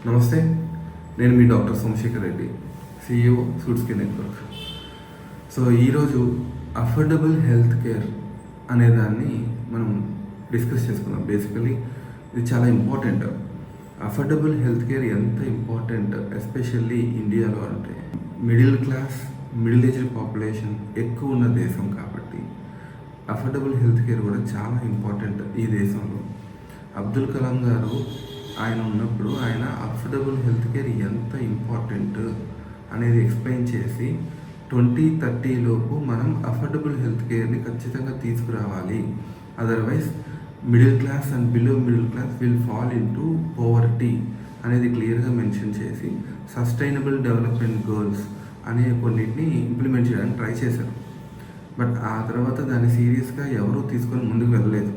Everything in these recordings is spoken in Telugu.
నమస్తే, నేను మీ doctor Somasekhar Reddy, CEO suit skin network. So ఈరోజు అఫోర్డబుల్ హెల్త్ కేర్ అనే దాన్ని మనం డిస్కస్ చేసుకుందాం. బేసికలీ ఇది చాలా ఇంపార్టెంట్. అఫోర్డబుల్ హెల్త్ కేర్ ఎంత ఇంపార్టెంట్, ఎస్పెషల్లీ ఇండియాలో అంటే middle class, middle aged population ఎక్కువ ఉన్న దేశం కాబట్టి అఫోర్డబుల్ హెల్త్ కేర్ కూడా చాలా ఇంపార్టెంట్ ఈ దేశంలో. అబ్దుల్ కలాం గారు ఆయన ఉన్నప్పుడు ఆయన అఫోర్డబుల్ హెల్త్ కేర్ ఎంత ఇంపార్టెంట్ అనేది ఎక్స్ప్లెయిన్ చేసి 2030 లోపు మనం అఫోర్డబుల్ హెల్త్ కేర్ని ఖచ్చితంగా తీసుకురావాలి, otherwise middle class and below middle class will fall in to poverty అనేది క్లియర్గా మెన్షన్ చేసి సస్టైనబుల్ డెవలప్మెంట్ గోల్స్ అనే కొన్నిటిని ఇంప్లిమెంట్ చేయడానికి ట్రై చేశారు. బట్ ఆ తర్వాత దాన్ని సీరియస్గా ఎవరూ తీసుకొని ముందుకు వెళ్ళలేదు.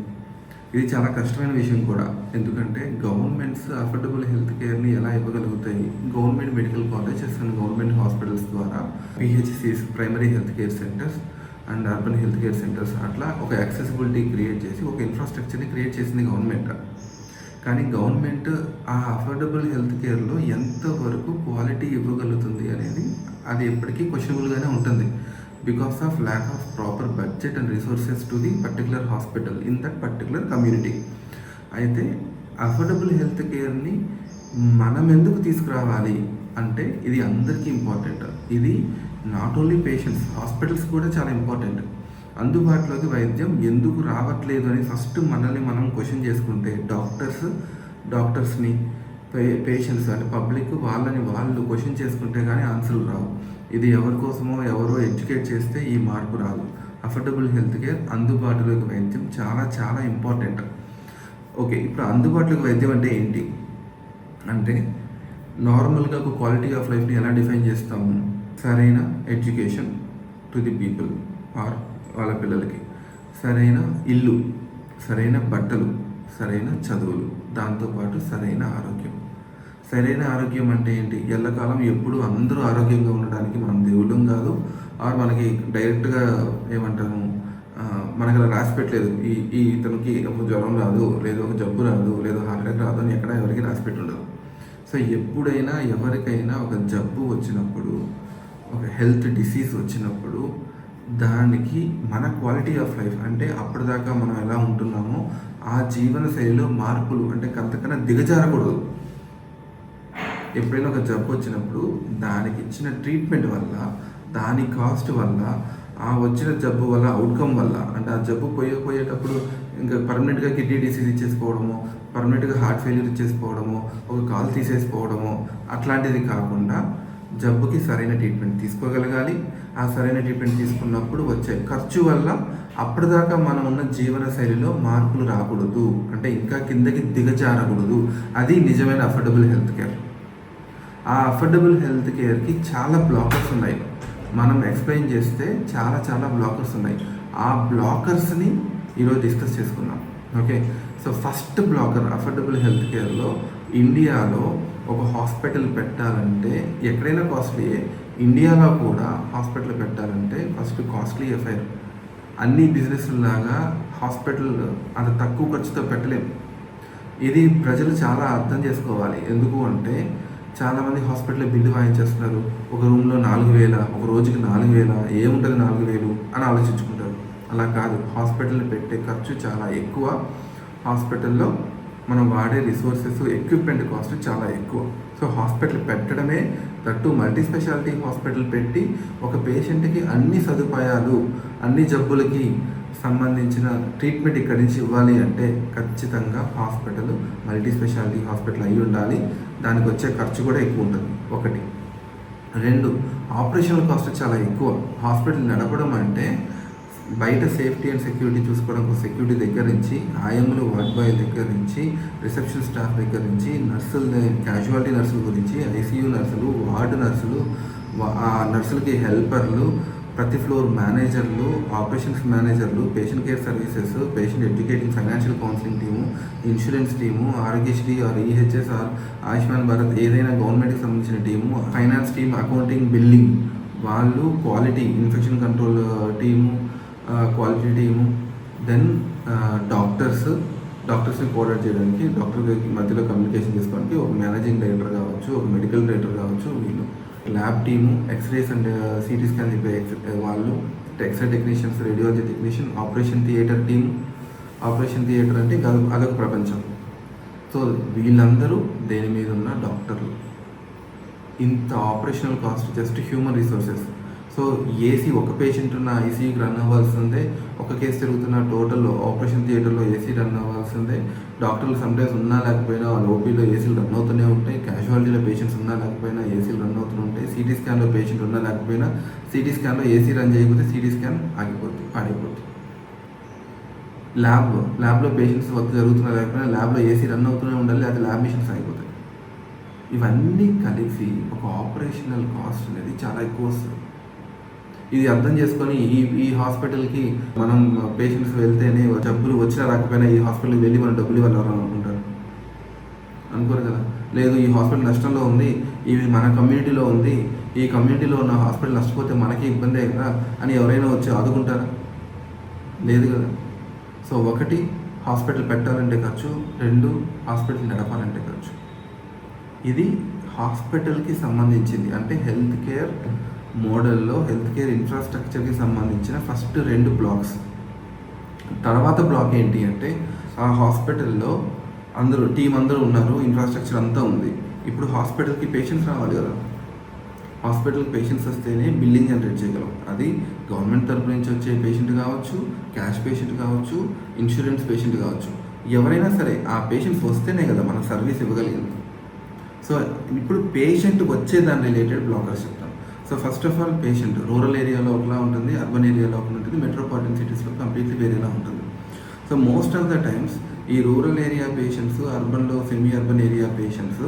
ఇది చాలా కష్టమైన విషయం కూడా, ఎందుకంటే గవర్నమెంట్స్ అఫోర్డబుల్ హెల్త్ కేర్ని ఎలా ఇవ్వగలుగుతాయి? Government medical colleges and government hospitals ద్వారా PHCs, primary health care centres and urban health care centres, అట్లా ఒక యాక్సెసిబిలిటీ క్రియేట్ చేసి ఒక ఇన్ఫ్రాస్ట్రక్చర్ని క్రియేట్ చేసింది గవర్నమెంట్. కానీ గవర్నమెంట్ ఆ అఫోర్డబుల్ హెల్త్ కేర్లో ఎంతవరకు క్వాలిటీ ఇవ్వగలుగుతుంది అనేది అది ఎప్పటికీ క్వశ్చనబుల్గానే ఉంటుంది, because of lack of proper budget and resources to the particular hospital in that particular community. అయితే అఫోర్డబుల్ హెల్త్ కేర్ని మనం ఎందుకు తీసుకురావాలి అంటే ఇది అందరికీ ఇంపార్టెంట్. ఇది నాట్ ఓన్లీ పేషెంట్స్, హాస్పిటల్స్ కూడా చాలా ఇంపార్టెంట్. అందుబాటులోకి వైద్యం ఎందుకు రావట్లేదు అని ఫస్ట్ మనల్ని మనం క్వశ్చన్ చేసుకుంటే డాక్టర్స్ని పేషెంట్స్ అంటే పబ్లిక్ వాళ్ళని వాళ్ళు క్వశ్చన్ చేసుకుంటే కానీ ఆన్సర్లు రావు. ఇది ఎవరి కోసమో ఎవరో ఎడ్యుకేట్ చేస్తే ఈ మార్పు రాదు. అఫోర్డబుల్ హెల్త్ కేర్, అందుబాటులోకి వైద్యం చాలా చాలా ఇంపార్టెంట్. ఓకే, ఇప్పుడు అందుబాటులోకి వైద్యం అంటే ఏంటి అంటే నార్మల్గా ఒక క్వాలిటీ ఆఫ్ లైఫ్ని ఎలా డిఫైన్ చేస్తాము? సరైన education to the people or వాళ్ళ పిల్లలకి, సరైన ఇల్లు, సరైన బట్టలు, సరైన చదువులు, దాంతోపాటు సరైన ఆరోగ్యం. సరైన ఆరోగ్యం అంటే ఏంటి? ఎల్లకాలం ఎప్పుడు అందరూ ఆరోగ్యంగా ఉండడానికి మనం దేవుళ్ళం కాదు, ఆర్ మనకి డైరెక్ట్గా ఏమంటాము, మనకు అలా రాసి పెట్టలేదు ఈ ఇతనికి ఒక జ్వరం రాదు, లేదా ఒక జబ్బు రాదు, లేదా హార్ట్ అటాక్ రాదు అని ఎక్కడ ఎవరికి రాసి పెట్టి ఉండదు. సో ఎప్పుడైనా ఎవరికైనా ఒక జబ్బు వచ్చినప్పుడు, ఒక హెల్త్ డిసీజ్ వచ్చినప్పుడు దానికి మన క్వాలిటీ ఆఫ్ లైఫ్ అంటే అప్పటిదాకా మనం ఎలా ఉంటున్నామో ఆ జీవన శైలిలో మార్పులు అంటే అంతకన్నా దిగజారకూడదు. ఎప్పుడైనా ఒక జబ్బు వచ్చినప్పుడు దానికి ఇచ్చిన ట్రీట్మెంట్ వల్ల, దాని కాస్ట్ వల్ల, ఆ వచ్చిన జబ్బు వల్ల అవుట్కమ్ వల్ల, అంటే ఆ జబ్బు పోయేటప్పుడు ఇంకా పర్మనెంట్గా కిడ్నీ డిసీజ్ ఇచ్చేసుకోవడము, పర్మనెంట్గా హార్ట్ ఫెయిల్యూర్ ఇచ్చేసుకోవడము, ఒక కాలు తీసేసుకోవడము, అట్లాంటిది కాకుండా జబ్బుకి సరైన ట్రీట్మెంట్ తీసుకోగలగాలి. ఆ సరైన ట్రీట్మెంట్ తీసుకున్నప్పుడు వచ్చే ఖర్చు వల్ల అప్పటిదాకా మనం ఉన్న జీవన శైలిలో మార్పులు రాకూడదు, అంటే ఇంకా కిందకి దిగజారకూడదు. అది నిజమైన అఫోర్డబుల్ హెల్త్ కేర్. ఆ అఫోర్డబుల్ హెల్త్ కేర్కి చాలా బ్లాకర్స్ ఉన్నాయి. మనం ఎక్స్ప్లెయిన్ చేస్తే చాలా చాలా బ్లాకర్స్ ఉన్నాయి. ఆ బ్లాకర్స్ని ఈరోజు డిస్కస్ చేసుకుందాం. Okay, so first blocker affordable health కేర్లో, ఇండియాలో ఒక హాస్పిటల్ పెట్టాలంటే ఎక్కడైనా కాస్ట్లీయే, ఇండియాలో కూడా హాస్పిటల్ పెట్టాలంటే ఫస్ట్ కాస్ట్లీ ఎఫైర్. అన్ని బిజినెస్లాగా హాస్పిటల్ అంత తక్కువ ఖర్చుతో పెట్టలేము. ఇది ప్రజలు చాలా అర్థం చేసుకోవాలి. ఎందుకు అంటే చాలామంది హాస్పిటల్ బిల్లు వాయించేస్తున్నారు. ఒక రూమ్లో 4,000, ఒక రోజుకి 4,000, ఏముంటుంది 4,000 అని ఆలోచించుకుంటారు. అలా కాదు, హాస్పిటల్ పెట్టే ఖర్చు చాలా ఎక్కువ. హాస్పిటల్లో మనం వాడే రిసోర్సెస్, ఎక్విప్మెంట్ కాస్ట్ చాలా ఎక్కువ. సో హాస్పిటల్ పెట్టడమే, దట్టు మల్టీ స్పెషాలిటీ హాస్పిటల్ పెట్టి ఒక పేషెంట్కి అన్ని సదుపాయాలు, అన్ని జబ్బులకి సంబంధించిన ట్రీట్మెంట్ ఇక్కడి నుంచి ఇవ్వాలి అంటే ఖచ్చితంగా హాస్పిటల్ మల్టీ స్పెషాలిటీ హాస్పిటల్ అయి ఉండాలి. దానికి వచ్చే ఖర్చు కూడా ఎక్కువ ఉంటుంది, ఒకటి. 2, ఆపరేషనల్ కాస్ట్ చాలా ఎక్కువ. హాస్పిటల్ నడపడం అంటే బయట సేఫ్టీ అండ్ సెక్యూరిటీ చూసుకోవడం, సెక్యూరిటీ దగ్గర నుంచి, ఆయమ్మలు, వార్డ్ బాయ్ దగ్గర నుంచి, రిసెప్షన్ స్టాఫ్ దగ్గర నుంచి, నర్సులు, క్యాజువాలిటీ నర్సుల గురించి, ఐసీయూ నర్సులు, వార్డు నర్సులు, ఆ నర్సులకి హెల్పర్లు, ప్రతి ఫ్లోర్ మేనేజర్లు, ఆపరేషన్స్ మేనేజర్లు, patient care services, patient educating financial counselling team, insurance team, Arogyasri or EHS or Ayushman Bharat ఏదైనా గవర్నమెంట్కి సంబంధించిన team, finance team, accounting, billing వాళ్ళు, quality, infection control team, quality team, then doctors, డాక్టర్స్ని కోఆర్డినేట్ చేయడానికి, డాక్టర్కి మధ్యలో కమ్యూనికేషన్ చేసుకోవడానికి ఒక మేనేజింగ్ డైరెక్టర్ కావచ్చు, ఒక మెడికల్ డైరెక్టర్ కావచ్చు, వీళ్ళు lab team, x-rays and CT scan చెప్పే వాళ్ళు, x-ray technicians, radiology technician, operation theatre team. Operation theatre అంటే అదొక ప్రపంచం. సో వీళ్ళందరూ దేని మీద ఉన్న డాక్టర్లు. ఇంత operational cost just human resources. So AC ఒక పేషెంట్ ఉన్న ఐసీయూకి రన్ అవ్వాల్సిందే, ఒక కేసు తిరుగుతున్న టోటల్ ఆపరేషన్ థియేటర్లో ఏసీ రన్ అవ్వాల్సిందే. డాక్టర్లు సమ్టైమ్స్ ఉన్నా లేకపోయినా వాళ్ళ ఓపీలో ఏసీలు రన్ అవుతూనే ఉంటాయి, క్యాజువాలిటీలో పేషెంట్స్ ఉన్నా లేకపోయినా ఏసీలు రన్ అవుతూనే ఉంటాయి, సిటీ స్కాన్లో పేషెంట్ ఉన్నా లేకపోయినా సిటీ స్కాన్లో ఏసీ రన్ చేయకపోతే సిటీ స్కాన్ ఆగిపోతుంది, పాడైపోతుంది. ల్యాబ్లో పేషెంట్స్ వర్క్ జరుగుతున్నా లేకపోయినా ల్యాబ్లో ఏసీ రన్ అవుతూనే ఉండాలి, అది ల్యాబ్ మిషన్స్ అయిపోతాయి. ఇవన్నీ కలిసి ఒక ఆపరేషనల్ కాస్ట్ అనేది చాలా ఎక్కువ వస్తుంది. ఇది అర్థం చేసుకొని ఈ హాస్పిటల్కి మనం పేషెంట్స్ వెళ్తేనే జబ్బులు వచ్చినా రాకపోయినా ఈ హాస్పిటల్కి వెళ్ళి మనం డబ్బులు ఇవ్వాలని అనుకుంటారు, అనుకోరు కదా. లేదు, ఈ హాస్పిటల్ నష్టంలో ఉంది, ఇవి మన కమ్యూనిటీలో ఉంది, ఈ కమ్యూనిటీలో ఉన్న హాస్పిటల్ నష్టపోతే మనకి ఇబ్బందే కదా అని ఎవరైనా వచ్చి ఆదుకుంటారా? లేదు కదా. సో ఒకటి, హాస్పిటల్ పెట్టాలంటే ఖర్చు, 2 హాస్పిటల్ నడపాలంటే ఖర్చు. ఇది హాస్పిటల్కి సంబంధించింది, అంటే హెల్త్ కేర్ మోడల్లో హెల్త్ కేర్ ఇన్ఫ్రాస్ట్రక్చర్కి సంబంధించిన ఫస్ట్ 2 బ్లాక్స్. తర్వాత బ్లాక్ ఏంటి అంటే ఆ హాస్పిటల్లో టీం అందరూ ఉన్నారు, ఇన్ఫ్రాస్ట్రక్చర్ అంతా ఉంది. ఇప్పుడు హాస్పిటల్కి పేషెంట్స్ రావాలి కదా. హాస్పిటల్కి పేషెంట్స్ వస్తేనే బిల్లింగ్ జనరేట్ చేయగలం. అది గవర్నమెంట్ తరపు నుంచి వచ్చే పేషెంట్ కావచ్చు, క్యాష్ పేషెంట్ కావచ్చు, ఇన్సూరెన్స్ పేషెంట్ కావచ్చు, ఎవరైనా సరే ఆ పేషెంట్స్ వస్తేనే కదా మనం సర్వీస్ ఇవ్వగలిగింది. సో ఇప్పుడు పేషెంట్ వచ్చే దాని రిలేటెడ్ బ్లాకర్స్ చెప్తాను. So first of all, patient rural ఏరియాలో ఒకలా ఉంటుంది, అర్బన్ ఏరియాలో ఒకలా ఉంటుంది, మెట్రోపాలిటన్ సిటీస్లో కంప్లీట్లీ వేరేలా ఉంటుంది. So most of the times ఈ రూరల్ ఏరియా పేషెంట్స్, అర్బన్లో సెమీ అర్బన్ ఏరియా పేషెంట్స్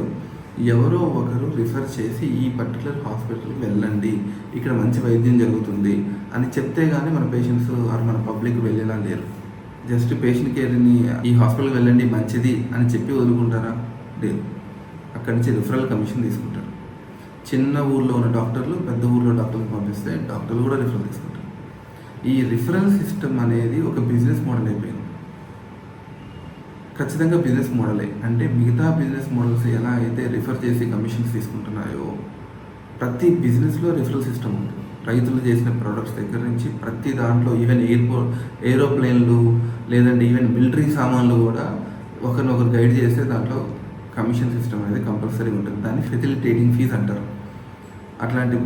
ఎవరో ఒకరు రిఫర్ చేసి ఈ పర్టికులర్ హాస్పిటల్కి వెళ్ళండి, ఇక్కడ మంచి వైద్యం జరుగుతుంది అని చెప్తే కానీ మన పేషెంట్స్ మన పబ్లిక్ వెళ్ళేలా లేరు. జస్ట్ పేషెంట్ కేర్ని ఈ హాస్పిటల్కి వెళ్ళండి మంచిది అని చెప్పి వదులుకుంటారా? లేదు. అక్కడి నుంచి రిఫరల్ కమిషన్ తీసుకుంటారు. చిన్న ఊర్లో ఉన్న డాక్టర్లు పెద్ద ఊర్లో డాక్టర్లు పంపిస్తే డాక్టర్లు కూడా రిఫరల్ తీసుకుంటారు. ఈ రిఫరల్ సిస్టమ్ అనేది ఒక బిజినెస్ మోడల్ అయిపోయింది. ఖచ్చితంగా బిజినెస్ మోడలే. అంటే మిగతా బిజినెస్ మోడల్స్ ఎలా అయితే రిఫర్ చేసి కమిషన్స్ తీసుకుంటున్నాయో, ప్రతి బిజినెస్లో రిఫరల్ సిస్టమ్ ఉంది. రైతులు చేసిన ప్రోడక్ట్స్ దగ్గర నుంచి ప్రతి దాంట్లో, ఈవెన్ ఏరోప్లేన్లు లేదంటే ఈవెన్ మిలిటరీ సామాన్లు కూడా ఒకరినొకరు గైడ్ చేస్తే దాంట్లో కమిషన్ సిస్టమ్ అనేది కంపల్సరీ ఉంటుంది. దాన్ని ఫెసిలిటేటింగ్ ఫీజ్ అంటారు. అట్లాంటి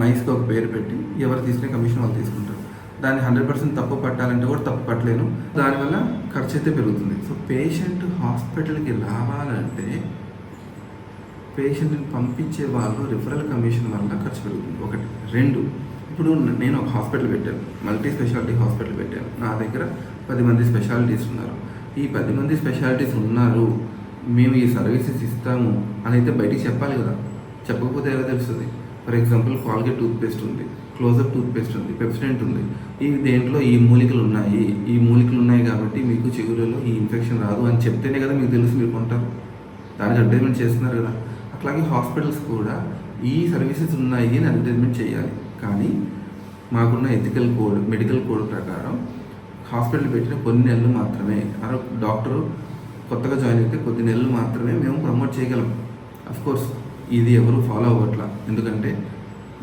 నైస్గా ఒక పేరు పెట్టి ఎవరు తీసుకునే కమిషన్ వాళ్ళు తీసుకుంటారు. దాన్ని 100% తప్పు పట్టాలంటే కూడా తప్పు పట్టలేను, దానివల్ల ఖర్చు అయితే పెరుగుతుంది. సో పేషెంట్ హాస్పిటల్కి రావాలంటే పేషెంట్ని పంపించే వాళ్ళు రిఫరల్ కమిషన్ వల్ల ఖర్చు పెరుగుతుంది. 1. 2, ఇప్పుడు నేను ఒక హాస్పిటల్ పెట్టాను, మల్టీ స్పెషాలిటీ హాస్పిటల్ పెట్టాను. నా దగ్గర 10 మంది స్పెషాలిటీస్ ఉన్నారు. ఈ 10 మంది స్పెషాలిటీస్ ఉన్నారు, మేము ఈ సర్వీసెస్ ఇస్తాము అని అయితే బయటికి చెప్పాలి కదా. చెప్పకపోతే ఎలా తెలుస్తుంది? ఫర్ ఎగ్జాంపుల్, కాల్గేట్ టూత్పేస్ట్ ఉంది, క్లోజప్ టూత్పేస్ట్ ఉంది, పెప్సోడెంట్ ఉంది. దేంట్లో ఈ మూలికలు ఉన్నాయి కాబట్టి మీకు చిగురులో ఈ ఇన్ఫెక్షన్ రాదు అని చెప్తేనే కదా మీకు తెలుసు, మీరు కొంటారు. దానికి అడ్వర్టైజ్మెంట్ చేస్తున్నారు కదా. అట్లాగే హాస్పిటల్స్ కూడా ఈ సర్వీసెస్ ఉన్నాయి అని అడ్వర్టైజ్మెంట్ చేయాలి. కానీ మాకున్న ఎథికల్ కోడ్, మెడికల్ కోడ్ ప్రకారం హాస్పిటల్ పెట్టిన కొన్ని నెలలు మాత్రమే, డాక్టరు కొత్తగా జాయిన్ అయితే కొద్ది నెలలు మాత్రమే మేము ప్రమోట్ చేయగలం. అఫ్కోర్స్ ఇది ఎవరు ఫాలో అవ్వట్లా, ఎందుకంటే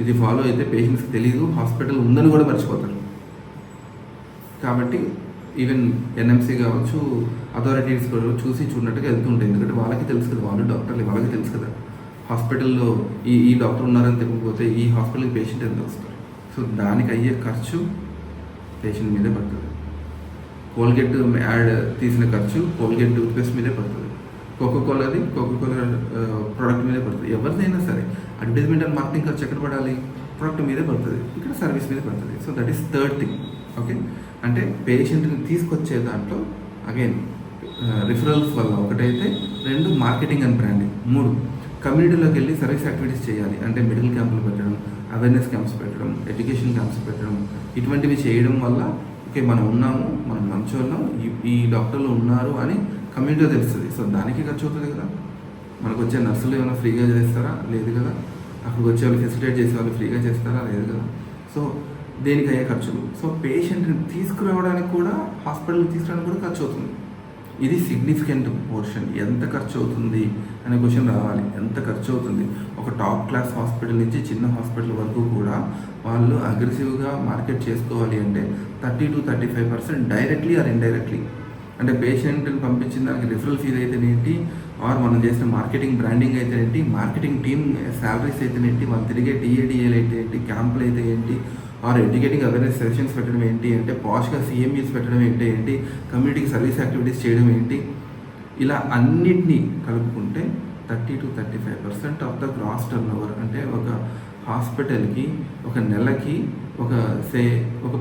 ఇది ఫాలో అయితే పేషెంట్స్కి తెలియదు, హాస్పిటల్ ఉందని కూడా మర్చిపోతారు. కాబట్టి ఈవెన్ ఎన్ఎంసీ కావచ్చు, అథారిటీస్ కూడా చూసి చూడనట్టుగా వెళ్తుంటాయి. ఎందుకంటే వాళ్ళకి తెలుసు కదా, వాళ్ళు డాక్టర్లు, వాళ్ళకి తెలుసు కదా హాస్పిటల్లో ఈ డాక్టర్ ఉన్నారని తెలియకపోతే ఈ హాస్పిటల్కి పేషెంట్ ఎంత వస్తారు. సో దానికి అయ్యే ఖర్చు పేషెంట్ మీదే పడుతుంది. కోల్గేట్ యాడ్ తీసిన ఖర్చు కోల్గేట్ టూత్పేస్ట్ మీదే పడుతుంది. కోకోకోలా ప్రోడక్ట్ మీదే పడుతుంది. ఎవరిదైనా సరే అడ్వర్టైజ్మెంట్ అండ్ మార్కెటింగ్ ఖర్చు ఎక్కడ పడాలి? ప్రోడక్ట్ మీదే పడుతుంది, ఇక్కడ సర్వీస్ మీదే పడుతుంది. So that is 3rd thing. Okay, అంటే పేషెంట్ని తీసుకొచ్చే దాంట్లో అగైన్ రిఫరల్స్ వల్ల ఒకటైతే, 2 మార్కెటింగ్ అండ్ బ్రాండింగ్, 3 కమ్యూనిటీలోకి వెళ్ళి సర్వీస్ యాక్టివిటీస్ చేయాలి. అంటే మెడికల్ క్యాంపులు పెట్టడం, అవేర్నెస్ క్యాంప్స్ పెట్టడం, ఎడ్యుకేషన్ క్యాంప్స్ పెట్టడం, ఇటువంటివి చేయడం వల్ల ఓకే మనం ఉన్నాము, మనం మంచోళ్ళం, ఈ డాక్టర్లు ఉన్నారు అని కమ్యూనిటీలో తెలుస్తుంది. సో దానికి ఖర్చు అవుతుంది కదా. మనకు వచ్చే నర్సులు ఏమైనా ఫ్రీగా చేస్తారా? లేదు కదా. అక్కడికి వచ్చే వాళ్ళు ఫెసిలిటేట్ చేసే వాళ్ళు ఫ్రీగా చేస్తారా? లేదు కదా. సో దేనికి అయ్యే ఖర్చులు. సో పేషెంట్ని తీసుకురావడానికి కూడా, హాస్పిటల్కి తీసుకురావడానికి కూడా ఖర్చు అవుతుంది. ఇది సిగ్నిఫికెంట్ పోర్షన్. ఎంత ఖర్చు అవుతుంది అనే క్వశ్చన్ రావాలి. ఎంత ఖర్చు అవుతుంది? ఒక టాప్ క్లాస్ హాస్పిటల్ నుంచి చిన్న హాస్పిటల్ వరకు కూడా వాళ్ళు అగ్రెసివ్గా మార్కెట్ చేసుకోవాలి అంటే 30-35% డైరెక్ట్లీ ఆర్ ఇండైరెక్ట్లీ. అంటే పేషెంట్ని పంపించిన దానికి రిఫరల్ ఫీజ్ అయితేనేంటి, ఆర్ మనం చేసిన మార్కెటింగ్ బ్రాండింగ్ అయితే ఏంటి, మార్కెటింగ్ టీమ్ శాలరీస్ అయితేనేంటి, వాళ్ళు తిరిగే టీఏడిఏలు అయితే ఏంటి, క్యాంపులు అయితే ఏంటి, ఆర్ ఎడ్యుకేటింగ్ అవేర్నెస్ సెషన్స్ పెట్టడం ఏంటి అంటే, పాష్గా సిఎంఈస్ పెట్టడం ఏంటి, కమ్యూనిటీకి సర్వీస్ యాక్టివిటీస్ చేయడం ఏంటి, ఇలా అన్నిటినీ కలుపుకుంటే 30-35% of the gross turnover. అంటే ఒక హాస్పిటల్కి ఒక నెలకి ఒక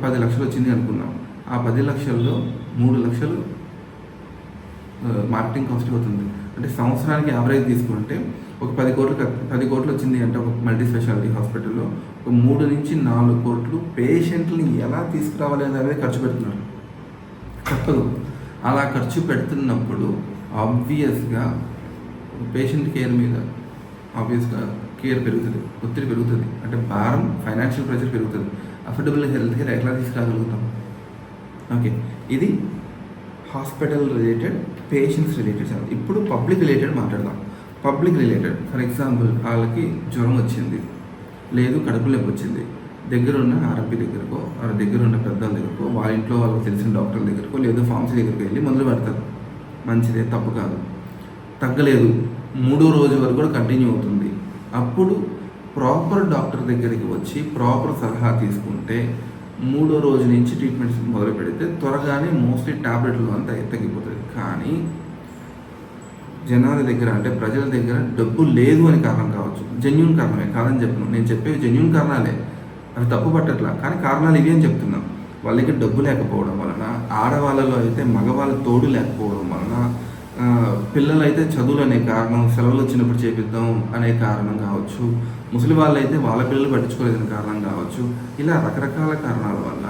10 లక్షలు వచ్చింది అనుకున్నాం. ఆ 10 లక్షల్లో 3 లక్షలు మార్కెటింగ్ కాస్ట్ అవుతుంది. అంటే సంవత్సరానికి యావరేజ్ తీసుకుంటే ఒక 10 కోట్లు వచ్చింది అంటే ఒక మల్టీ స్పెషాలిటీ హాస్పిటల్లో ఒక 3-4 కోట్లు పేషెంట్ని ఎలా తీసుకురావాలి అనేది ఖర్చు పెడుతున్నారు. తప్పదు. అలా ఖర్చు పెడుతున్నప్పుడు ఆబ్వియస్గా పేషెంట్ కేర్ మీద ఆబ్వియస్గా కేర్ పెరుగుతుంది, ఒత్తిడి పెరుగుతుంది, అంటే భారం, ఫైనాన్షియల్ ప్రెషర్ పెరుగుతుంది. అఫోర్డబుల్ హెల్త్ కేర్ ఎట్లా తీసుకురాగలుగుతాం? ఓకే, ఇది హాస్పిటల్ రిలేటెడ్, పేషెంట్స్ రిలేటెడ్. ఇప్పుడు పబ్లిక్ రిలేటెడ్ మాట్లాడదాం. పబ్లిక్ రిలేటెడ్, ఫర్ ఎగ్జాంపుల్ వాళ్ళకి జ్వరం వచ్చింది, లేదు కడుపు నొప్పి వచ్చింది, దగ్గరున్న ఆర్ఎంపీ దగ్గరకో, దగ్గరున్న పెద్దల దగ్గరకో, వాళ్ళ ఇంట్లో వాళ్ళకి తెలిసిన డాక్టర్ దగ్గరకో, లేదు ఫార్మసీ దగ్గరికి వెళ్ళి మొదలు పెడతారు. మంచిదే, తప్పు కాదు. తగ్గలేదు, 3వ రోజు వరకు కూడా కంటిన్యూ అవుతుంది. అప్పుడు ప్రాపర్ డాక్టర్ దగ్గరికి వచ్చి ప్రాపర్ సలహా తీసుకుంటే 3వ రోజు నుంచి ట్రీట్మెంట్స్ మొదలు పెడితే త్వరగానే మోస్ట్లీ ట్యాబ్లెట్లు అంతా తగ్గిపోతుంది. కానీ జనాల దగ్గర, అంటే ప్రజల దగ్గర డబ్బు లేదు అని కారణం కావచ్చు, జెన్యూన్ కారణమే కాదని చెప్పను. నేను చెప్పేవి జెన్యూన్ కారణాలే, అవి తప్పు పట్టట్లా, కానీ కారణాలు ఇవి అని చెప్తున్నాం. వాళ్ళ దగ్గర డబ్బు లేకపోవడం వలన, ఆడవాళ్ళలో అయితే మగవాళ్ళ తోడు లేకపోవడం వలన, పిల్లలు అయితే చదువులు అనే కారణం, సెలవులు వచ్చినప్పుడు చేపిద్దాం అనే కారణం కావచ్చు, ముసలి వాళ్ళు అయితే వాళ్ళ పిల్లలు పట్టించుకోలేదని కారణం కావచ్చు, ఇలా రకరకాల కారణాల వల్ల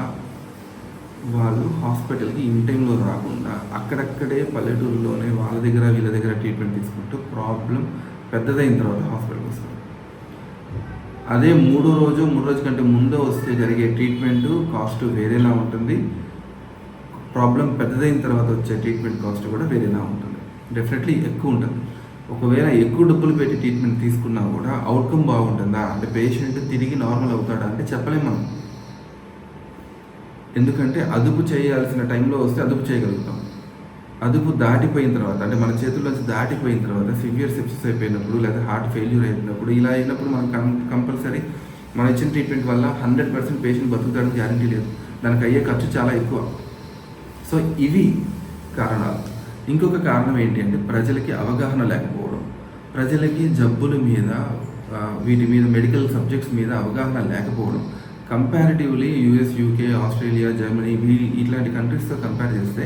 వాళ్ళు హాస్పిటల్కి ఇన్ టైంలో రాకుండా అక్కడక్కడే పల్లెటూరులోనే వాళ్ళ దగ్గర వీళ్ళ దగ్గర ట్రీట్మెంట్ తీసుకుంటూ ప్రాబ్లం పెద్దదైన తర్వాత హాస్పిటల్కి వస్తారు. అదే 3వ రోజు కంటే ముందే వస్తే జరిగే ట్రీట్మెంట్ కాస్ట్ వేరేలా ఉంటుంది. ప్రాబ్లం పెద్దదైన తర్వాత వచ్చే ట్రీట్మెంట్ కాస్ట్ కూడా వేరేలా ఉంటుంది. డెఫినెట్లీ ఎక్కువ ఉంటుంది. ఒకవేళ ఎక్కువ డబ్బులు పెట్టి ట్రీట్మెంట్ తీసుకున్నా కూడా అవుట్కమ్ బాగుంటుందా అంటే, పేషెంట్ తిరిగి నార్మల్ అవుతాడా అంటే చెప్పలేం మనం. ఎందుకంటే అదుపు చేయాల్సిన టైంలో వస్తే అదుపు చేయగలుగుతాం. అదుపు దాటిపోయిన తర్వాత, అంటే మన చేతుల్లోంచి దాటిపోయిన తర్వాత, సివియర్ సెప్సిస్ అయిపోయినప్పుడు, లేదా హార్ట్ ఫెయిల్యూర్ అయినప్పుడు, ఇలా అయినప్పుడు మనం కంపల్సరీ మనం ఇచ్చిన ట్రీట్మెంట్ వల్ల 100% పేషెంట్ బతుకుతాడని గ్యారంటీ లేదు. దానికి అయ్యే ఖర్చు చాలా ఎక్కువ. సో ఇవి కారణాలు. ఇంకొక కారణం ఏంటి అంటే, ప్రజలకి అవగాహన లేకపోవడం. ప్రజలకి జబ్బుల మీద, వీటి మీద, మెడికల్ సబ్జెక్ట్స్ మీద అవగాహన లేకపోవడం. Comparatively US, UK, Australia, Germany ఇట్లాంటి కంట్రీస్తో కంపేర్ చేస్తే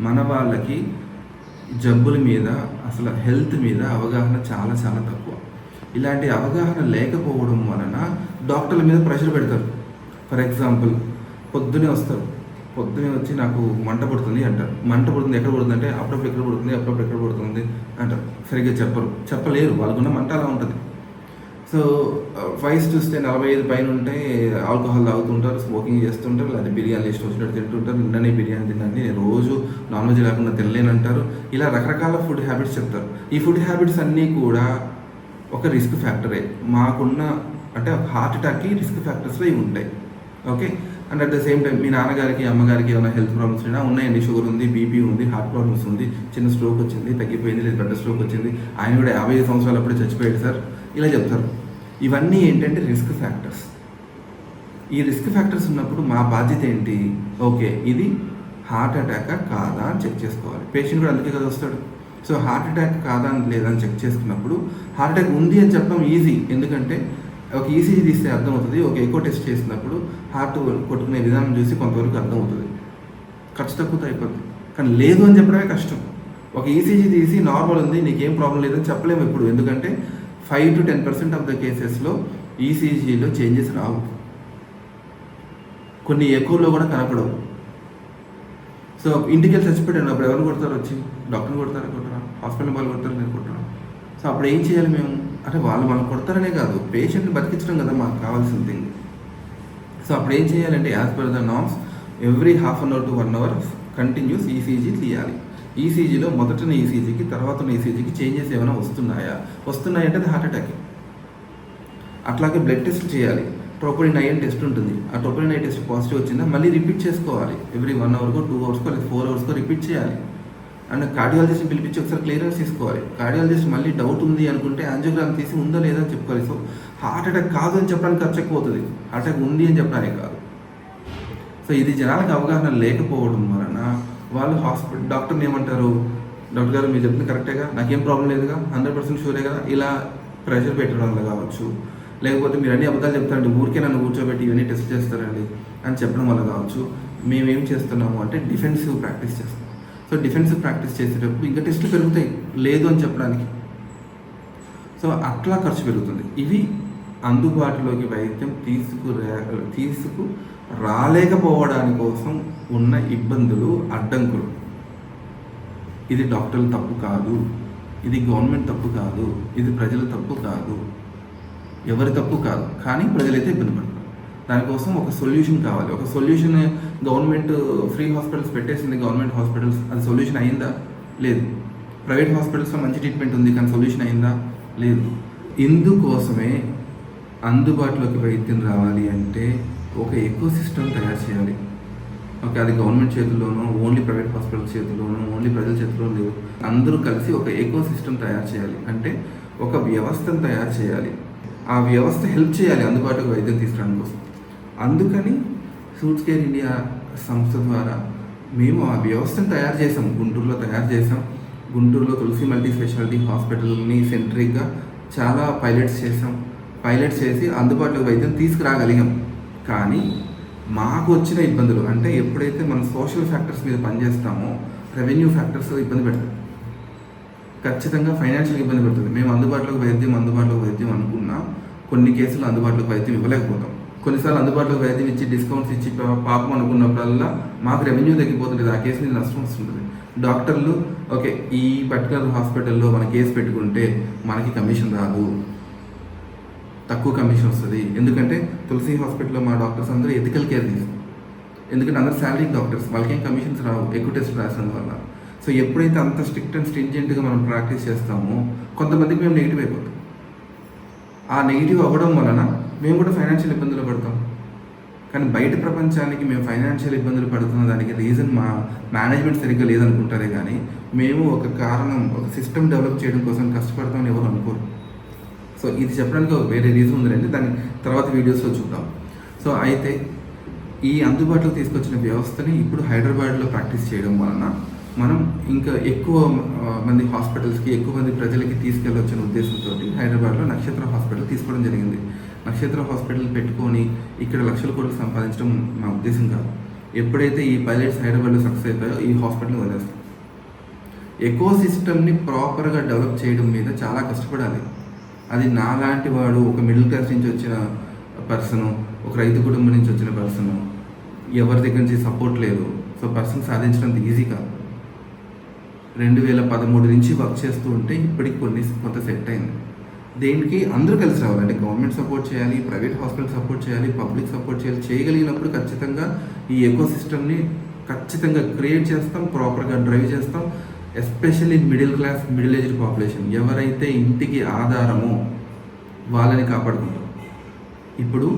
మన వాళ్ళకి జబ్బుల మీద, అసలు హెల్త్ మీద అవగాహన చాలా చాలా తక్కువ. ఇలాంటి అవగాహన లేకపోవడం వలన డాక్టర్ల మీద ప్రెషర్ పెడతారు. ఫర్ ఎగ్జాంపుల్, పొద్దునే వచ్చి నాకు మంట పడుతుంది అంటారు. మంట పడుతుంది, ఎక్కడ పడుతుంది అంటే అప్పుడప్పుడు ఎక్కడ పడుతుంది, అప్పుడప్పుడు ఎక్కడ పడుతుంది అంటారు. సరిగ్గా చెప్పలేరు, వాళ్ళకున్న మంట అలా ఉంటుంది. సో వయసు చూస్తే 45 పైన ఉంటే ఆల్కహాల్ తాగుతుంటారు, స్మోకింగ్ చేస్తుంటారు, లేదా బిర్యానీ ఇష్టం వచ్చినట్టు తింటుంటారు. నిన్ననే బిర్యానీ తిన్నాను, నేను రోజు నాన్ వెజ్ లేకుండా తినలేనంటారు. ఇలా రకరకాల ఫుడ్ హ్యాబిట్స్ చెప్తారు. ఈ ఫుడ్ హ్యాబిట్స్ అన్నీ కూడా ఒక రిస్క్ ఫ్యాక్టరే. మాకున్న, అంటే హార్ట్ అటాక్కి రిస్క్ ఫ్యాక్టర్స్లో ఇవి ఉంటాయి. Okay, and at the same time మీ నాన్నగారికి, అమ్మగారికి ఏమైనా హెల్త్ ప్రాబ్లమ్స్ ఉన్నాయండి, షుగర్ ఉంది, బీపీ ఉంది, హార్ట్ ప్రాబ్లమ్స్ ఉంది, చిన్న స్ట్రోక్ వచ్చింది, తగ్గిపోయింది, లేదా పెద్ద స్ట్రోక్ వచ్చింది, ఆయన కూడా 50 సంవత్సరాలు అప్పుడే చచ్చిపోయాడు సార్, ఇలా చెప్తారు. ఇవన్నీ ఏంటంటే రిస్క్ ఫ్యాక్టర్స్. ఈ రిస్క్ ఫ్యాక్టర్స్ ఉన్నప్పుడు మా బాధ్యత ఏంటి? ఓకే, ఇది హార్ట్ అటాకా కాదా అని చెక్ చేసుకోవాలి. పేషెంట్ కూడా అందుకే కదా వస్తాడు. సో హార్ట్ అటాక్ కాదా అని లేదని చెక్ చేసుకున్నప్పుడు, హార్ట్ అటాక్ ఉంది అని చెప్పడం ఈజీ, ఎందుకంటే ఒక ఈసీజీ తీస్తే అర్థమవుతుంది. ఒక ఎకో టెస్ట్ చేసినప్పుడు హార్ట్ కొట్టుకునే విధానం చూసి కొంతవరకు అర్థమవుతుంది, ఖర్చు తక్కువ అయిపోతుంది. కానీ లేదు అని చెప్పడమే కష్టం. ఒక ఈసీజీ తీసి నార్మల్ ఉంది, నీకేం ప్రాబ్లం లేదని చెప్పలేము ఇప్పుడు, ఎందుకంటే 5-10% ఆఫ్ ద కేసెస్లో ఈసీజీలో చేంజెస్ రావు, కొన్ని ఎకోలో కూడా కనపడవు. సో ఇంటికి వెళ్ళి చచ్చిపోయాడు అప్పుడు ఎవరు కొడతారు? వచ్చి డాక్టర్ని కొడతారా? హాస్పిటల్ వాళ్ళు కొడతారు, నేను కొట్టాను. సో అప్పుడు ఏం చేయాలి మేము అంటే, వాళ్ళు మనం కొడతారనే కాదు, పేషెంట్ని బతికించడం కదా మాకు కావాల్సిన థింగ్. సో అప్పుడు ఏం చేయాలంటే, as per the norms every 1/2 hour to 1 hour continuous ECG తీయాలి. ఈసీజీలో మొదటన ఈసీజీకి తర్వాత ఈసీజీకి చేంజెస్ ఏమైనా వస్తున్నాయంటే అది హార్ట్ అటాక్. అట్లాగే బ్లడ్ టెస్ట్ చేయాలి, ట్రోపోనిన్ ఐఎన్ టెస్ట్ ఉంటుంది. ఆ ట్రోపోనిన్ ఐ టెస్ట్ పాజిటివ్ వచ్చిందా మళ్ళీ రిపీట్ చేసుకోవాలి. ఎవ్రీ 1 అవర్కో 2 అవర్స్కో లేదా 4 అవర్స్కో రిపీట్ చేయాలి. అండ్ కార్డియాలజిస్ట్ని పిలిపించి ఒకసారి క్లియరెన్స్ తీసుకోవాలి. కార్డియాలజిస్ట్ మళ్ళీ డౌట్ ఉంది అనుకుంటే యాంజియోగ్రామ్ తీసి ఉందో లేదో అని చెప్పుకోవాలి. సో హార్ట్ అటాక్ కాదు అని చెప్పడానికి ఖర్చు ఎక్కువ అవుతుంది, హార్ట్ అటాక్ ఉంది అని చెప్పడానికి కాదు. సో ఇది జనాలకు అవగాహన లేకపోవడం వలన వాళ్ళు డాక్టర్ని ఏమంటారు, డాక్టర్ గారు మీరు చెప్పింది కరెక్టేగా, నాకేం ప్రాబ్లం లేదుగా, 100% షూరే కదా, ఇలా ప్రెషర్ పెట్టడం వల్ల కావచ్చు. లేకపోతే మీరు అన్ని అబద్ధాలు చెప్తారండి, ఊరికే నన్ను కూర్చోబెట్టి ఇవన్నీ టెస్ట్ చేస్తారండి అని చెప్పడం వల్ల కావచ్చు. మేమేం చేస్తున్నాము అంటే డిఫెన్సివ్ ప్రాక్టీస్ చేస్తాం. సో డిఫెన్సివ్ ప్రాక్టీస్ చేసేటప్పుడు ఇంకా టెస్టులు పెరుగుతాయి లేదు అని చెప్పడానికి. సో అట్లా ఖర్చు పెరుగుతుంది. ఇవి అందుబాటులోకి వైద్యం తీసుకురాలేకపోవడాని కోసం ఉన్న ఇబ్బందులు, అడ్డంకులు. ఇది డాక్టర్ల తప్పు కాదు, ఇది గవర్నమెంట్ తప్పు కాదు, ఇది ప్రజల తప్పు కాదు, ఎవరి తప్పు కాదు. కానీ ప్రజలైతే ఇబ్బంది పడతారు. దానికోసం ఒక సొల్యూషన్ కావాలి. ఒక సొల్యూషన్ గవర్నమెంట్ ఫ్రీ హాస్పిటల్స్ పెట్టేసింది, గవర్నమెంట్ హాస్పిటల్స్, అది సొల్యూషన్ అయిందా? లేదు. ప్రైవేట్ హాస్పిటల్స్లో మంచి ట్రీట్మెంట్ ఉంది కానీ సొల్యూషన్ అయిందా? లేదు. ఇందుకోసమే అందుబాటులోకి వైద్యం రావాలి అంటే ఒక ఎకో సిస్టమ్ తయారు చేయాలి. ఓకే, అది గవర్నమెంట్ చేతుల్లోనూ, ఓన్లీ ప్రైవేట్ హాస్పిటల్స్ చేతుల్లోనూ, ఓన్లీ ప్రజల చేతుల్లో లేదు. అందరూ కలిసి ఒక ఎకో సిస్టమ్ తయారు చేయాలి. అంటే ఒక వ్యవస్థను తయారు చేయాలి. ఆ వ్యవస్థ హెల్ప్ చేయాలి అందుబాటులోకి వైద్యం తీసుకురావడం కోసం. అందుకని సూట్స్ కేర్ ఇండియా సంస్థ ద్వారా మేము ఆ వ్యవస్థను తయారు చేసాం, గుంటూరులో తయారు చేసాం. గుంటూరులో తులసి మల్టీ స్పెషాలిటీ హాస్పిటల్ని సెంట్రిక్గా చాలా పైలట్స్ చేసి అందుబాటులోకి వైద్యం తీసుకురాగలిగాం. కానీ మాకు వచ్చిన ఇబ్బందులు అంటే ఎప్పుడైతే మనం సోషల్ ఫ్యాక్టర్స్ మీద పనిచేస్తామో రెవెన్యూ ఫ్యాక్టర్స్ ఇబ్బంది పెడతాయి, ఖచ్చితంగా ఫైనాన్షియల్ ఇబ్బంది పెడుతుంది. మేము అందుబాటులోకి వైద్యం అనుకున్నా కొన్ని కేసులు అందుబాటులోకి వైద్యం ఇవ్వలేకపోతాం. కొన్నిసార్లు అందుబాటులోకి వైద్యం ఇచ్చి డిస్కౌంట్స్ ఇచ్చి పాపం అనుకున్నప్పుడల్లా మాకు రెవెన్యూ తగ్గిపోతుంది, ఆ కేసు మీద నష్టం వస్తుంటుంది. డాక్టర్లు ఓకే ఈ పర్టికులర్ హాస్పిటల్లో మన కేసు పెట్టుకుంటే మనకి కమిషన్ రాదు, తక్కువ కమిషన్ వస్తుంది. ఎందుకంటే తులసి హాస్పిటల్లో మా డాక్టర్స్ అందరూ ఎథికల్ కేర్ తీసుకుంటారు. ఎందుకంటే అందరూ శాలరీ డాక్టర్స్, వాళ్ళకేం కమిషన్స్ రావు ఎక్కువ టెస్ట్ రాసిన వల్ల. సో ఎప్పుడైతే అంత స్ట్రిక్ట్ అండ్ స్ట్రింజెంట్గా మనం ప్రాక్టీస్ చేస్తామో కొంతమందికి మేము నెగిటివ్ అయిపోతాం. ఆ నెగిటివ్ అవ్వడం వలన మేము కూడా ఫైనాన్షియల్ ఇబ్బందులు పడతాం. కానీ బయట ప్రపంచానికి మేము ఫైనాన్షియల్ ఇబ్బందులు పడుతున్న దానికి రీజన్ మా మేనేజ్మెంట్ సరిగ్గా లేదనుకుంటారే కానీ మేము ఒక కారణం, ఒక సిస్టమ్ డెవలప్ చేయడం కోసం కష్టపడతామని ఎవరు అనుకోరు. సో ఇది చెప్పడానికి ఒక వేరే రీజన్ ఉందండి, దాన్ని తర్వాత వీడియోస్లో చూద్దాం. సో అయితే ఈ అందుబాటులో తీసుకొచ్చిన వ్యవస్థని ఇప్పుడు హైదరాబాద్లో ప్రాక్టీస్ చేయడం వలన మనం ఇంకా ఎక్కువ మంది హాస్పిటల్స్కి, ఎక్కువ మంది ప్రజలకి తీసుకెళ్ళొచ్చిన ఉద్దేశంతో హైదరాబాద్లో నక్షత్ర హాస్పిటల్ తీసుకోవడం జరిగింది. నక్షత్ర హాస్పిటల్ పెట్టుకొని ఇక్కడ లక్షల కోట్లు సంపాదించడం మా ఉద్దేశం కాదు. ఎప్పుడైతే ఈ పైలట్స్ హైదరాబాద్లో సక్సెస్ అయిపోయో ఈ హాస్పిటల్ని వదిలేస్తాం. ఎకో సిస్టమ్ని ప్రాపర్గా డెవలప్ చేయడం మీద చాలా కష్టపడాలి. అది నాలాంటి వాడు, ఒక మిడిల్ క్లాస్ నుంచి వచ్చిన పర్సను, ఒక రైతు కుటుంబం నుంచి వచ్చిన పర్సను, ఎవరి దగ్గర నుంచి సపోర్ట్ లేదు. సో పర్సన్ సాధించడం ఈజీ కాదు. 2013 నుంచి వర్క్ చేస్తూ ఉంటే ఇప్పటికి కొంత సెట్ అయింది. దేనికి అందరూ కలిసి రావాలి. అంటే గవర్నమెంట్ సపోర్ట్ చేయాలి, ప్రైవేట్ హాస్పిటల్ సపోర్ట్ చేయాలి, పబ్లిక్ సపోర్ట్ చేయాలి. చేయగలిగినప్పుడు ఖచ్చితంగా ఈ ఎకో సిస్టమ్ని ఖచ్చితంగా క్రియేట్ చేస్తాం, ప్రాపర్గా డ్రైవ్ చేస్తాం. ఎస్పెషల్లీ మిడిల్ ఏజ్డ్ పాపులేషన్, ఎవరైతే ఇంటికి ఆధారమో వాళ్ళని కాపాడుకుంటాం. ఇప్పుడు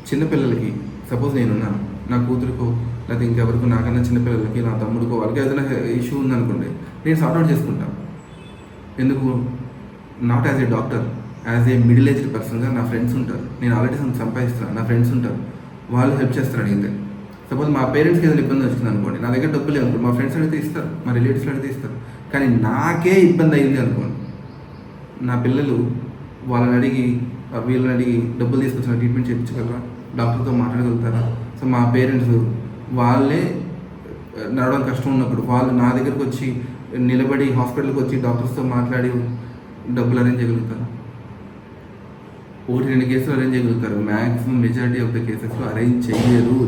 చిన్నపిల్లలకి సపోజ్ నేనున్నాను, నా కూతురికో లేకపోతే ఇంకెవరికో, నాకన్నా చిన్నపిల్లలకి, నా తమ్ముడికో, వాళ్ళకి ఏదైనా ఇష్యూ ఉందనుకోండి, నేను సార్ట్అవుట్ చేసుకుంటాను. ఎందుకు? Not as a doctor, as a middle aged పర్సన్గా నా ఫ్రెండ్స్ ఉంటారు, నేను ఆల్రెడీ సంపాదిస్తున్నాను, నా ఫ్రెండ్స్ ఉంటారు, వాళ్ళు హెల్ప్ చేస్తారు అడిగితే. సపోజ్ మా పేరెంట్స్కి ఏదైనా ఇబ్బంది వచ్చింది అనుకోండి, నా దగ్గర డబ్బులు లేవు అనుకోండి, మా ఫ్రెండ్స్ అడిగితే ఇస్తారు, మా రిలేటివ్స్ అడిగితే ఇస్తారు. కానీ నాకే ఇబ్బంది అయింది అనుకోండి, నా పిల్లలు వాళ్ళని అడిగి వీళ్ళని అడిగి డబ్బులు తీసుకొచ్చిన ట్రీట్మెంట్ చేయించగలరా, డాక్టర్తో మాట్లాడగలుగుతారా? సో మా పేరెంట్స్ వాళ్ళే నడవడం కష్టం ఉన్నప్పుడు వాళ్ళు నా దగ్గరకు వచ్చి నిలబడి హాస్పిటల్కి వచ్చి డాక్టర్స్తో మాట్లాడి డబ్బులు అరేంజ్ చేయగలుగుతారు. 1-2 కేసులు అరేంజ్ చేయగలుగుతారు. మ్యాక్సిమం మెజారిటీ ఆఫ్ ద కేసెస్లో అరేంజ్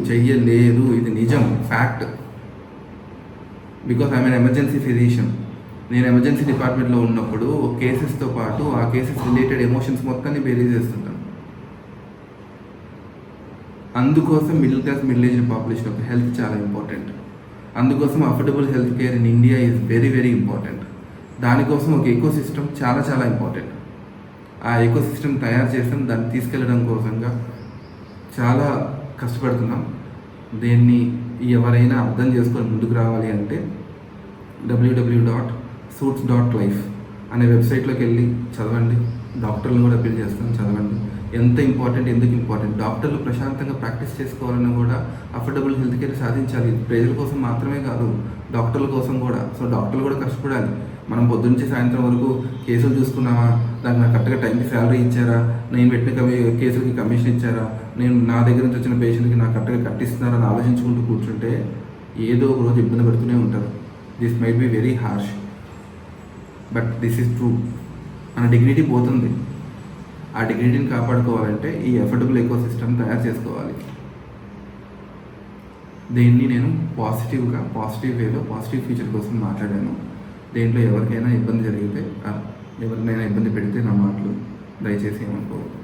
చెయ్యలేరు. ఇది నిజం, fact. Because I'm N emergency physician. నేను ఎమర్జెన్సీ డిపార్ట్మెంట్లో ఉన్నప్పుడు కేసెస్తో పాటు ఆ కేసెస్ రిలేటెడ్ ఎమోషన్స్ మొత్తాన్ని బేరీజ్ చేస్తుంటాను. అందుకోసం మిడిల్ ఏజ్డ్ పాపులేషన్ యొక్క హెల్త్ చాలా ఇంపార్టెంట్. అందుకోసం affordable health care in India is very very important. దానికోసం ఒక ఎకో సిస్టమ్ చాలా చాలా ఇంపార్టెంట్. ఆ ఎకో సిస్టమ్ తయారు చేసాం, దాన్ని తీసుకెళ్ళడం కోసంగా చాలా కష్టపడుతున్నాం. దీన్ని ఎవరైనా అర్థం చేసుకొని ముందుకు రావాలి అంటే www.suits.life అనే వెబ్సైట్లోకి వెళ్ళి చదవండి. డాక్టర్లు కూడా అప్పీల్ చేస్తాను, చదవండి. ఎంత ఇంపార్టెంట్, ఎందుకు ఇంపార్టెంట్. డాక్టర్లు ప్రశాంతంగా ప్రాక్టీస్ చేసుకోవాలన్నా కూడా అఫోర్డబుల్ హెల్త్ కేర్ సాధించాలి. ప్రజల కోసం మాత్రమే కాదు, డాక్టర్ల కోసం కూడా. సో డాక్టర్లు కూడా కష్టపడాలి. మనం పొద్దున్నుంచి సాయంత్రం వరకు కేసులు చూసుకున్నామా, దానికి నాకు కరెక్ట్గా టైంకి శాలరీ ఇచ్చారా, నేను పెట్టిన కేసులకి కమిషన్ ఇచ్చారా, నేను నా దగ్గర నుంచి వచ్చిన పేషెంట్కి నాకు కరెక్ట్గా కట్టిస్తున్నారా అని ఆలోచించుకుంటూ కూర్చుంటే ఏదో ఒక రోజు ఇబ్బంది పడుతూనే ఉంటారు. This might be very harsh, but this is true. మన డిగ్నిటీ పోతుంది. ఆ డిగ్నిటీని కాపాడుకోవాలంటే ఈ అఫోర్డబుల్ ఎకో సిస్టమ్ తయారు చేసుకోవాలి. దీన్ని నేను పాజిటివ్ వేలో పాజిటివ్ ఫ్యూచర్ కోసం మాట్లాడాను. దేంట్లో ఎవరికైనా ఇబ్బంది జరిగితే, ఎవరినైనా ఇబ్బంది పెడితే నా మాటలు దయచేసి ఏమనుకోవద్దు.